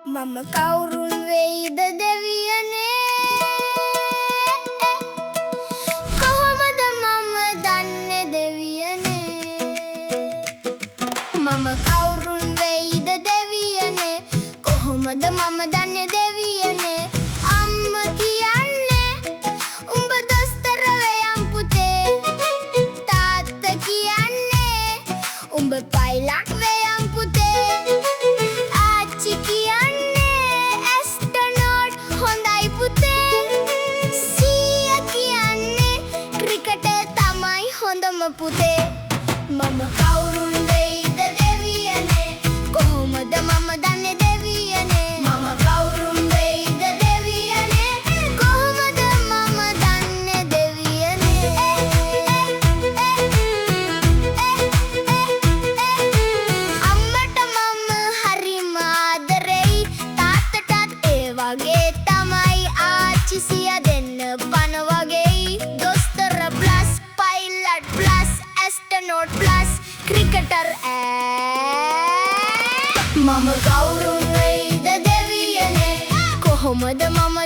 මම කවුරුන් වෙයිද දෙවියනේ කොහොමද මම දන්නේ දෙවියනේ මම කවුරුන් වෙයිද දෙවියනේ කොහොමද මම දන්නේ දෙවියනේ අම්මා කියන්නේ උඹ දොස්තර වෙයන් පුතේ තාත්තා කියන්නේ උඹ පයිලට් වෙයන් පුතේ ආච්චි පුතේ මම කවුරුන් වෙයිද දෙවියනේ කොහොමද මම දන්නේ දෙවියනේ මම කවුරුන් වෙයිද දෙවියනේ කොහොමද මම දන්නේ දෙවියනේ අම්මට මම හරිම ආදරෙයි තාත්තටත් ඒ වගේ තමයි ආච්චි සිය දෙන්න පන වගේයි දොස්තර plus pilot plus astronaut plus cricketer මම කවුරුන් වෙයිද දෙවියනේ කොහොමද මම